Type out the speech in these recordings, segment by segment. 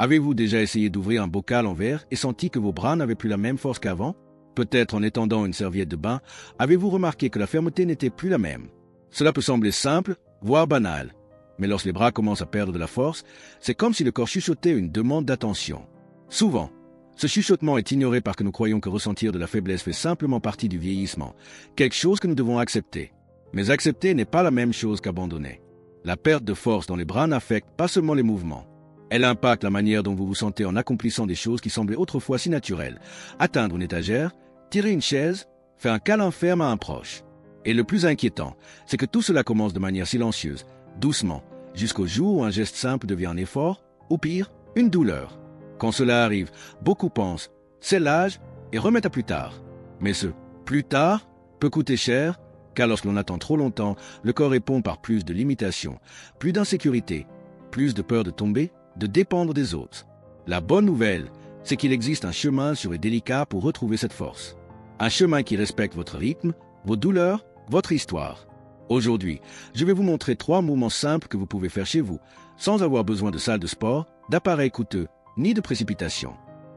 Avez-vous déjà essayé d'ouvrir un bocal en verre et senti que vos bras n'avaient plus la même force qu'avant? Peut-être en étendant une serviette de bain, avez-vous remarqué que la fermeté n'était plus la même? Cela peut sembler simple, voire banal. Mais lorsque les bras commencent à perdre de la force, c'est comme si le corps chuchotait une demande d'attention. Souvent, ce chuchotement est ignoré parce que nous croyons que ressentir de la faiblesse fait simplement partie du vieillissement, quelque chose que nous devons accepter. Mais accepter n'est pas la même chose qu'abandonner. La perte de force dans les bras n'affecte pas seulement les mouvements. Elle impacte la manière dont vous vous sentez en accomplissant des choses qui semblaient autrefois si naturelles. Atteindre une étagère, tirer une chaise, faire un câlin ferme à un proche. Et le plus inquiétant, c'est que tout cela commence de manière silencieuse, doucement, jusqu'au jour où un geste simple devient un effort, ou pire, une douleur. Quand cela arrive, beaucoup pensent, c'est l'âge, et remettent à plus tard. Mais ce « plus tard » peut coûter cher, car lorsque l'on attend trop longtemps, le corps répond par plus de limitations, plus d'insécurité, plus de peur de tomber, de dépendre des autres. La bonne nouvelle, c'est qu'il existe un chemin sûr et délicat pour retrouver cette force. Un chemin qui respecte votre rythme, vos douleurs, votre histoire. Aujourd'hui, je vais vous montrer 3 mouvements simples que vous pouvez faire chez vous, sans avoir besoin de salle de sport, d'appareils coûteux, ni de précipitation.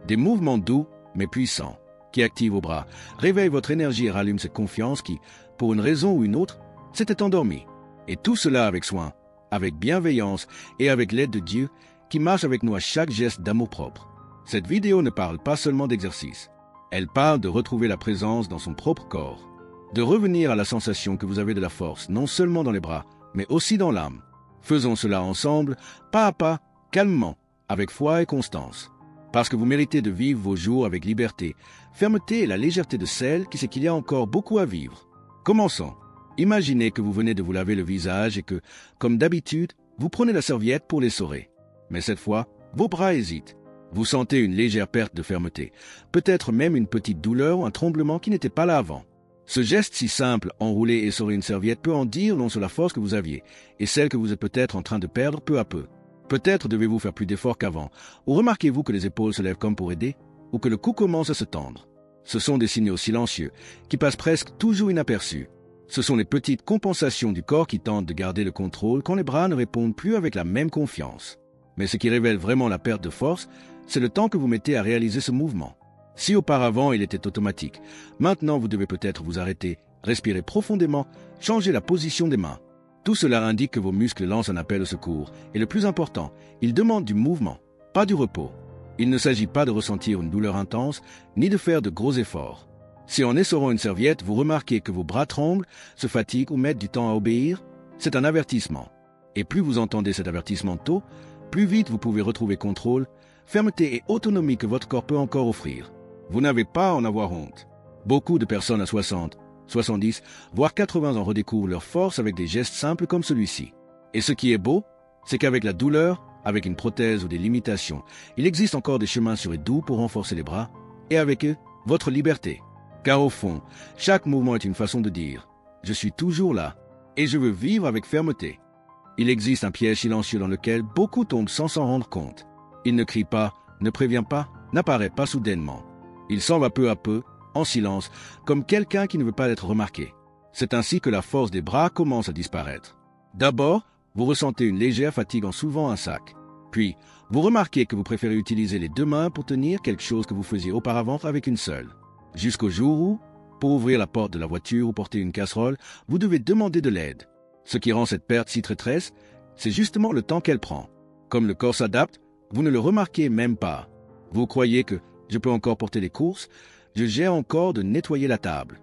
Des mouvements doux, mais puissants, qui activent vos bras, réveillent votre énergie et rallument cette confiance qui, pour une raison ou une autre, s'était endormie. Et tout cela avec soin, avec bienveillance et avec l'aide de Dieu, qui marche avec nous à chaque geste d'amour-propre. Cette vidéo ne parle pas seulement d'exercice. Elle parle de retrouver la présence dans son propre corps, de revenir à la sensation que vous avez de la force, non seulement dans les bras, mais aussi dans l'âme. Faisons cela ensemble, pas à pas, calmement, avec foi et constance. Parce que vous méritez de vivre vos jours avec liberté, fermeté et la légèreté de celle qui sait qu'il y a encore beaucoup à vivre. Commençons. Imaginez que vous venez de vous laver le visage et que, comme d'habitude, vous prenez la serviette pour l'essorer. Mais cette fois, vos bras hésitent. Vous sentez une légère perte de fermeté, peut-être même une petite douleur ou un tremblement qui n'était pas là avant. Ce geste si simple, enrouler et essorer une serviette, peut en dire long sur la force que vous aviez et celle que vous êtes peut-être en train de perdre peu à peu. Peut-être devez-vous faire plus d'efforts qu'avant, ou remarquez-vous que les épaules se lèvent comme pour aider, ou que le cou commence à se tendre. Ce sont des signaux silencieux, qui passent presque toujours inaperçus. Ce sont les petites compensations du corps qui tentent de garder le contrôle quand les bras ne répondent plus avec la même confiance. Mais ce qui révèle vraiment la perte de force, c'est le temps que vous mettez à réaliser ce mouvement. Si auparavant il était automatique, maintenant vous devez peut-être vous arrêter, respirer profondément, changer la position des mains. Tout cela indique que vos muscles lancent un appel au secours, et le plus important, ils demandent du mouvement, pas du repos. Il ne s'agit pas de ressentir une douleur intense, ni de faire de gros efforts. Si en essorant une serviette, vous remarquez que vos bras tremblent, se fatiguent ou mettent du temps à obéir, c'est un avertissement. Et plus vous entendez cet avertissement tôt, plus vite vous pouvez retrouver contrôle, fermeté et autonomie que votre corps peut encore offrir. Vous n'avez pas à en avoir honte. Beaucoup de personnes à 60, 70, voire 80 ans redécouvrent leur force avec des gestes simples comme celui-ci. Et ce qui est beau, c'est qu'avec la douleur, avec une prothèse ou des limitations, il existe encore des chemins sûrs et doux pour renforcer les bras, et avec eux, votre liberté. Car au fond, chaque mouvement est une façon de dire « Je suis toujours là, et je veux vivre avec fermeté ». Il existe un piège silencieux dans lequel beaucoup tombent sans s'en rendre compte. Il ne crie pas, ne prévient pas, n'apparaît pas soudainement. Il s'en va peu à peu, en silence, comme quelqu'un qui ne veut pas être remarqué. C'est ainsi que la force des bras commence à disparaître. D'abord, vous ressentez une légère fatigue en soulevant un sac. Puis, vous remarquez que vous préférez utiliser les 2 mains pour tenir quelque chose que vous faisiez auparavant avec une seule. Jusqu'au jour où, pour ouvrir la porte de la voiture ou porter une casserole, vous devez demander de l'aide. Ce qui rend cette perte si traîtresse, c'est justement le temps qu'elle prend. Comme le corps s'adapte, vous ne le remarquez même pas. Vous croyez que « je peux encore porter les courses », je gère encore de nettoyer la table.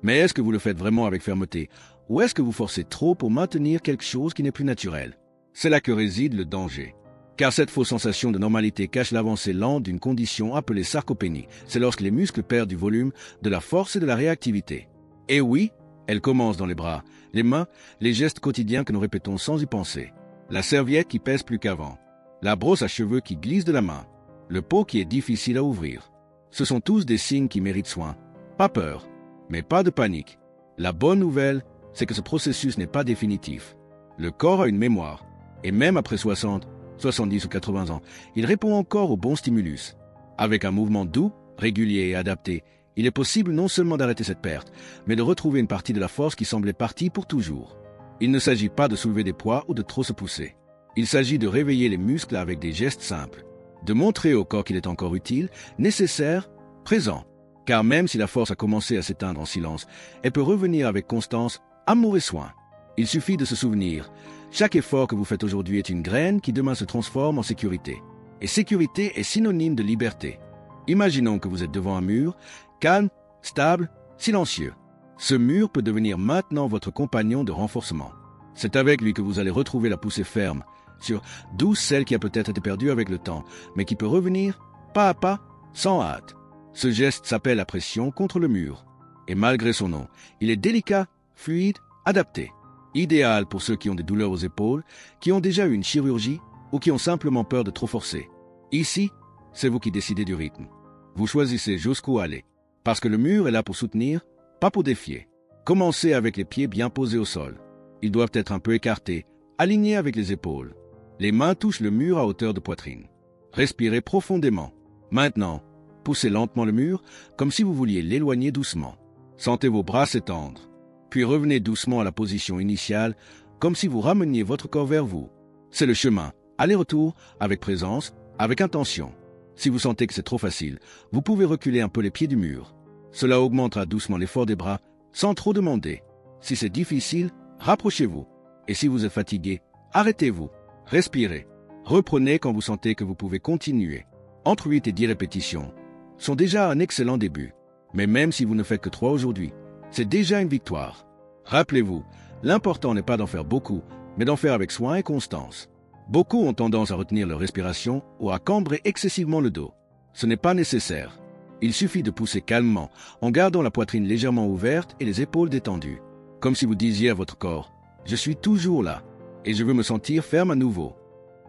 Mais est-ce que vous le faites vraiment avec fermeté, ou est-ce que vous forcez trop pour maintenir quelque chose qui n'est plus naturel? C'est là que réside le danger. Car cette fausse sensation de normalité cache l'avancée lente d'une condition appelée sarcopénie. C'est lorsque les muscles perdent du volume, de la force et de la réactivité. Et oui, elle commence dans les bras, les mains, les gestes quotidiens que nous répétons sans y penser. La serviette qui pèse plus qu'avant. La brosse à cheveux qui glisse de la main. Le pot qui est difficile à ouvrir. Ce sont tous des signes qui méritent soin. Pas peur, mais pas de panique. La bonne nouvelle, c'est que ce processus n'est pas définitif. Le corps a une mémoire, et même après 60, 70 ou 80 ans, il répond encore au bon stimulus. Avec un mouvement doux, régulier et adapté, il est possible non seulement d'arrêter cette perte, mais de retrouver une partie de la force qui semblait partie pour toujours. Il ne s'agit pas de soulever des poids ou de trop se pousser. Il s'agit de réveiller les muscles avec des gestes simples. de montrer au corps qu'il est encore utile, nécessaire, présent. Car même si la force a commencé à s'éteindre en silence, elle peut revenir avec constance, amour et soin. Il suffit de se souvenir, chaque effort que vous faites aujourd'hui est une graine qui demain se transforme en sécurité. Et sécurité est synonyme de liberté. Imaginons que vous êtes devant un mur, calme, stable, silencieux. Ce mur peut devenir maintenant votre compagnon de renforcement. C'est avec lui que vous allez retrouver la poussée ferme, sur douce celle qui a peut-être été perdue avec le temps, mais qui peut revenir, pas à pas, sans hâte. Ce geste s'appelle la pression contre le mur. Et malgré son nom, il est délicat, fluide, adapté. Idéal pour ceux qui ont des douleurs aux épaules, qui ont déjà eu une chirurgie ou qui ont simplement peur de trop forcer. Ici, c'est vous qui décidez du rythme. Vous choisissez jusqu'où aller. Parce que le mur est là pour soutenir, pas pour défier. Commencez avec les pieds bien posés au sol. Ils doivent être un peu écartés, alignés avec les épaules. Les mains touchent le mur à hauteur de poitrine. Respirez profondément. Maintenant, poussez lentement le mur, comme si vous vouliez l'éloigner doucement. Sentez vos bras s'étendre. Puis revenez doucement à la position initiale, comme si vous rameniez votre corps vers vous. C'est le chemin, aller-retour, avec présence, avec intention. Si vous sentez que c'est trop facile, vous pouvez reculer un peu les pieds du mur. Cela augmentera doucement l'effort des bras, sans trop demander. Si c'est difficile, rapprochez-vous. Et si vous êtes fatigué, arrêtez-vous. Respirez. Reprenez quand vous sentez que vous pouvez continuer. Entre 8 et 10 répétitions sont déjà un excellent début. Mais même si vous ne faites que 3 aujourd'hui, c'est déjà une victoire. Rappelez-vous, l'important n'est pas d'en faire beaucoup, mais d'en faire avec soin et constance. Beaucoup ont tendance à retenir leur respiration ou à cambrer excessivement le dos. Ce n'est pas nécessaire. Il suffit de pousser calmement, en gardant la poitrine légèrement ouverte et les épaules détendues. Comme si vous disiez à votre corps, « Je suis toujours là, et je veux me sentir ferme à nouveau. »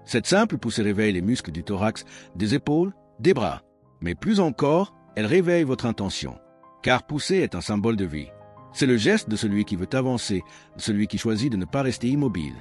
Cette simple poussée réveille les muscles du thorax, des épaules, des bras. Mais plus encore, elle réveille votre intention. Car pousser est un symbole de vie. C'est le geste de celui qui veut avancer, de celui qui choisit de ne pas rester immobile.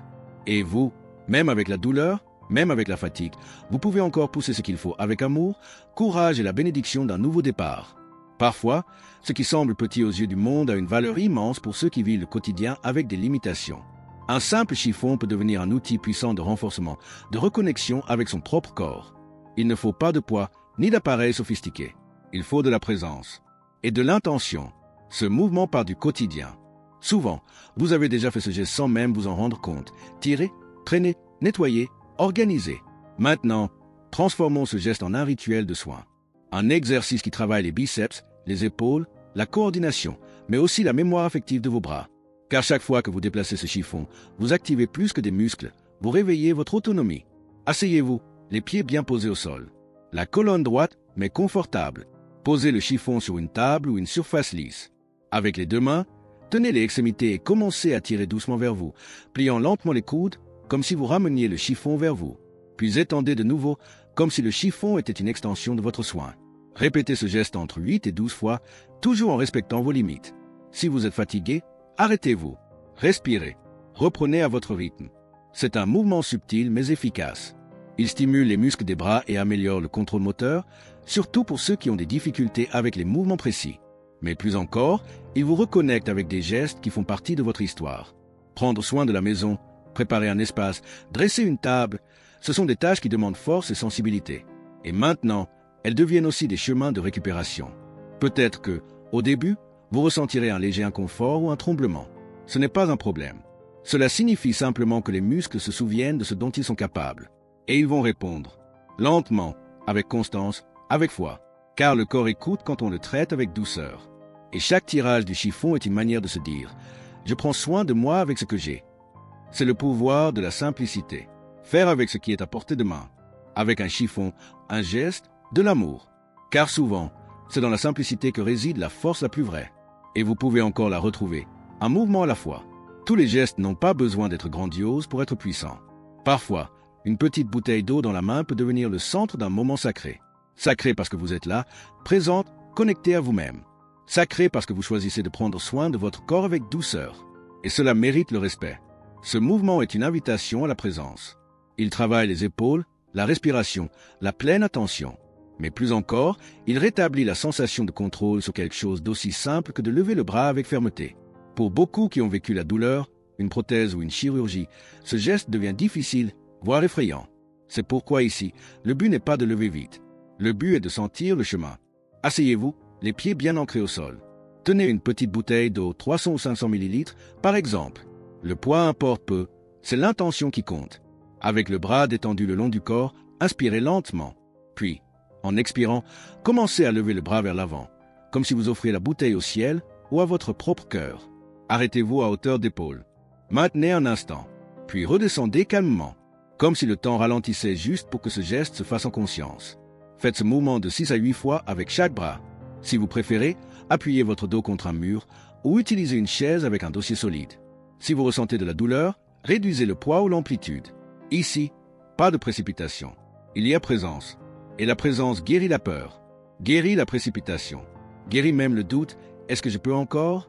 Et vous, même avec la douleur, même avec la fatigue, vous pouvez encore pousser ce qu'il faut avec amour, courage et la bénédiction d'un nouveau départ. Parfois, ce qui semble petit aux yeux du monde a une valeur immense pour ceux qui vivent le quotidien avec des limitations. Un simple chiffon peut devenir un outil puissant de renforcement, de reconnexion avec son propre corps. Il ne faut pas de poids ni d'appareil sophistiqué. Il faut de la présence et de l'intention. Ce mouvement part du quotidien. Souvent, vous avez déjà fait ce geste sans même vous en rendre compte. Tirer, traîner, nettoyer, organiser. Maintenant, transformons ce geste en un rituel de soin. Un exercice qui travaille les biceps, les épaules, la coordination, mais aussi la mémoire affective de vos bras. Car chaque fois que vous déplacez ce chiffon, vous activez plus que des muscles, vous réveillez votre autonomie. Asseyez-vous, les pieds bien posés au sol. La colonne droite, mais confortable. Posez le chiffon sur une table ou une surface lisse. Avec les deux mains, tenez les extrémités et commencez à tirer doucement vers vous, pliant lentement les coudes, comme si vous rameniez le chiffon vers vous. Puis étendez de nouveau, comme si le chiffon était une extension de votre soin. Répétez ce geste entre 8 et 12 fois, toujours en respectant vos limites. Si vous êtes fatigué, arrêtez-vous. Respirez. Reprenez à votre rythme. C'est un mouvement subtil mais efficace. Il stimule les muscles des bras et améliore le contrôle moteur, surtout pour ceux qui ont des difficultés avec les mouvements précis. Mais plus encore, il vous reconnecte avec des gestes qui font partie de votre histoire. Prendre soin de la maison, préparer un espace, dresser une table, ce sont des tâches qui demandent force et sensibilité. Et maintenant, elles deviennent aussi des chemins de récupération. Peut-être que, au début, vous ressentirez un léger inconfort ou un tremblement. Ce n'est pas un problème. Cela signifie simplement que les muscles se souviennent de ce dont ils sont capables. Et ils vont répondre, lentement, avec constance, avec foi. Car le corps écoute quand on le traite avec douceur. Et chaque tirage du chiffon est une manière de se dire « Je prends soin de moi avec ce que j'ai ». C'est le pouvoir de la simplicité. Faire avec ce qui est à portée de main. Avec un chiffon, un geste, de l'amour. Car souvent, c'est dans la simplicité que réside la force la plus vraie. Et vous pouvez encore la retrouver, un mouvement à la fois. Tous les gestes n'ont pas besoin d'être grandioses pour être puissants. Parfois, une petite bouteille d'eau dans la main peut devenir le centre d'un moment sacré. Sacré parce que vous êtes là, présente, connecté à vous-même. Sacré parce que vous choisissez de prendre soin de votre corps avec douceur. Et cela mérite le respect. Ce mouvement est une invitation à la présence. Il travaille les épaules, la respiration, la pleine attention. Mais plus encore, il rétablit la sensation de contrôle sur quelque chose d'aussi simple que de lever le bras avec fermeté. Pour beaucoup qui ont vécu la douleur, une prothèse ou une chirurgie, ce geste devient difficile, voire effrayant. C'est pourquoi ici, le but n'est pas de lever vite. Le but est de sentir le chemin. Asseyez-vous, les pieds bien ancrés au sol. Tenez une petite bouteille d'eau 300 ou 500 ml, par exemple. Le poids importe peu, c'est l'intention qui compte. Avec le bras détendu le long du corps, inspirez lentement. Puis, en expirant, commencez à lever le bras vers l'avant, comme si vous offriez la bouteille au ciel ou à votre propre cœur. Arrêtez-vous à hauteur d'épaule. Maintenez un instant, puis redescendez calmement, comme si le temps ralentissait juste pour que ce geste se fasse en conscience. Faites ce mouvement de 6 à 8 fois avec chaque bras. Si vous préférez, appuyez votre dos contre un mur ou utilisez une chaise avec un dossier solide. Si vous ressentez de la douleur, réduisez le poids ou l'amplitude. Ici, pas de précipitation. Il y a présence. Et la présence guérit la peur, guérit la précipitation, guérit même le doute. Est-ce que je peux encore?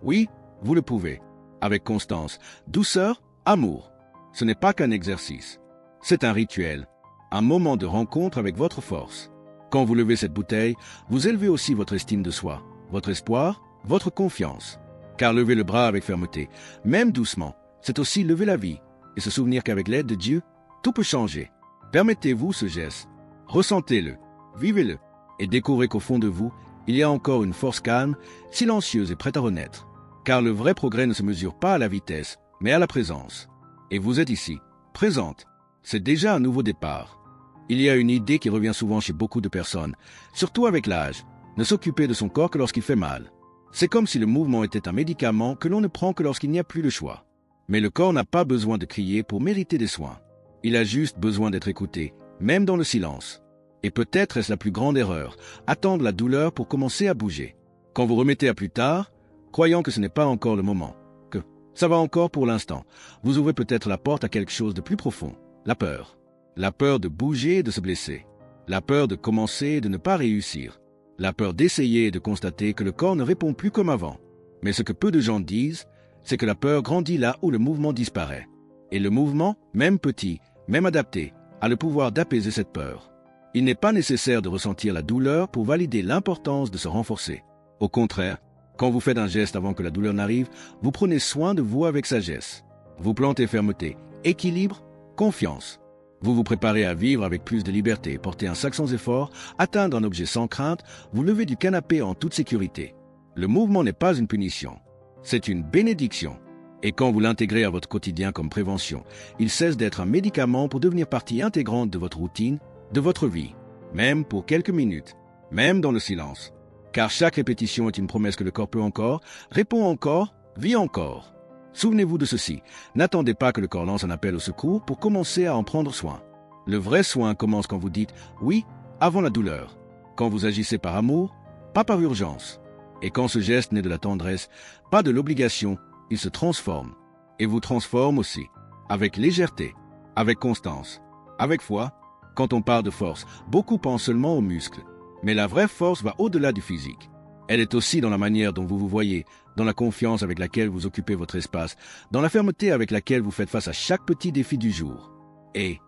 Oui, vous le pouvez. Avec constance, douceur, amour. Ce n'est pas qu'un exercice. C'est un rituel, un moment de rencontre avec votre force. Quand vous levez cette bouteille, vous élevez aussi votre estime de soi, votre espoir, votre confiance. Car lever le bras avec fermeté, même doucement, c'est aussi lever la vie et se souvenir qu'avec l'aide de Dieu, tout peut changer. Permettez-vous ce geste. Ressentez-le, vivez-le, et découvrez qu'au fond de vous, il y a encore une force calme, silencieuse et prête à renaître. Car le vrai progrès ne se mesure pas à la vitesse, mais à la présence. Et vous êtes ici, présente. C'est déjà un nouveau départ. Il y a une idée qui revient souvent chez beaucoup de personnes, surtout avec l'âge, ne s'occuper de son corps que lorsqu'il fait mal. C'est comme si le mouvement était un médicament que l'on ne prend que lorsqu'il n'y a plus le choix. Mais le corps n'a pas besoin de crier pour mériter des soins. Il a juste besoin d'être écouté, même dans le silence. Et peut-être est-ce la plus grande erreur, attendre la douleur pour commencer à bouger. Quand vous remettez à plus tard, croyant que ce n'est pas encore le moment, que ça va encore pour l'instant, vous ouvrez peut-être la porte à quelque chose de plus profond, la peur. La peur de bouger et de se blesser. La peur de commencer et de ne pas réussir. La peur d'essayer et de constater que le corps ne répond plus comme avant. Mais ce que peu de gens disent, c'est que la peur grandit là où le mouvement disparaît. Et le mouvement, même petit, même adapté, a le pouvoir d'apaiser cette peur. Il n'est pas nécessaire de ressentir la douleur pour valider l'importance de se renforcer. Au contraire, quand vous faites un geste avant que la douleur n'arrive, vous prenez soin de vous avec sagesse. Vous plantez fermeté, équilibre, confiance. Vous vous préparez à vivre avec plus de liberté, porter un sac sans effort, atteindre un objet sans crainte, vous lever du canapé en toute sécurité. Le mouvement n'est pas une punition, c'est une bénédiction. Et quand vous l'intégrez à votre quotidien comme prévention, il cesse d'être un médicament pour devenir partie intégrante de votre routine, de votre vie, même pour quelques minutes, même dans le silence. Car chaque répétition est une promesse que le corps peut encore, répond encore, vit encore. Souvenez-vous de ceci, n'attendez pas que le corps lance un appel au secours pour commencer à en prendre soin. Le vrai soin commence quand vous dites « oui » avant la douleur, quand vous agissez par amour, pas par urgence. Et quand ce geste naît de la tendresse, pas de l'obligation, il se transforme. Et vous transforme aussi, avec légèreté, avec constance, avec foi. Quand on parle de force, beaucoup pensent seulement aux muscles. Mais la vraie force va au-delà du physique. Elle est aussi dans la manière dont vous vous voyez, dans la confiance avec laquelle vous occupez votre espace, dans la fermeté avec laquelle vous faites face à chaque petit défi du jour. Et,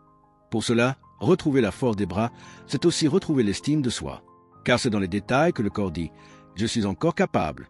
pour cela, retrouver la force des bras, c'est aussi retrouver l'estime de soi. Car c'est dans les détails que le corps dit « je suis encore capable ».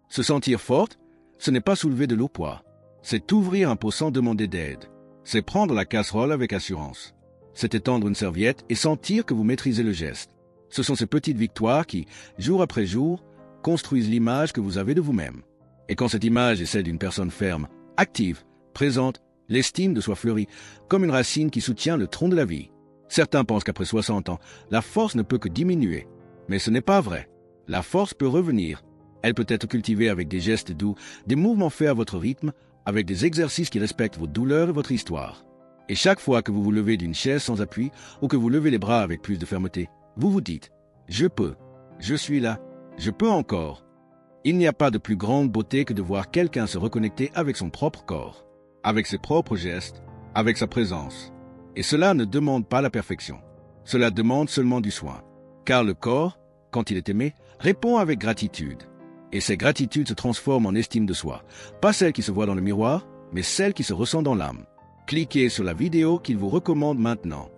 Se sentir forte, ce n'est pas soulever de lourds poids. C'est ouvrir un pot sans demander d'aide. C'est prendre la casserole avec assurance. C'est étendre une serviette et sentir que vous maîtrisez le geste. Ce sont ces petites victoires qui, jour après jour, construisent l'image que vous avez de vous-même. Et quand cette image est celle d'une personne ferme, active, présente, l'estime de soi fleurit, comme une racine qui soutient le tronc de la vie. Certains pensent qu'après 60 ans, la force ne peut que diminuer. Mais ce n'est pas vrai. La force peut revenir. Elle peut être cultivée avec des gestes doux, des mouvements faits à votre rythme, avec des exercices qui respectent vos douleurs et votre histoire. Et chaque fois que vous vous levez d'une chaise sans appui, ou que vous levez les bras avec plus de fermeté, vous vous dites « Je peux, je suis là, je peux encore ». Il n'y a pas de plus grande beauté que de voir quelqu'un se reconnecter avec son propre corps, avec ses propres gestes, avec sa présence. Et cela ne demande pas la perfection. Cela demande seulement du soin. Car le corps, quand il est aimé, répond avec gratitude. Et ces gratitudes se transforment en estime de soi. Pas celle qui se voit dans le miroir, mais celle qui se ressent dans l'âme. Cliquez sur la vidéo qu'il vous recommande maintenant.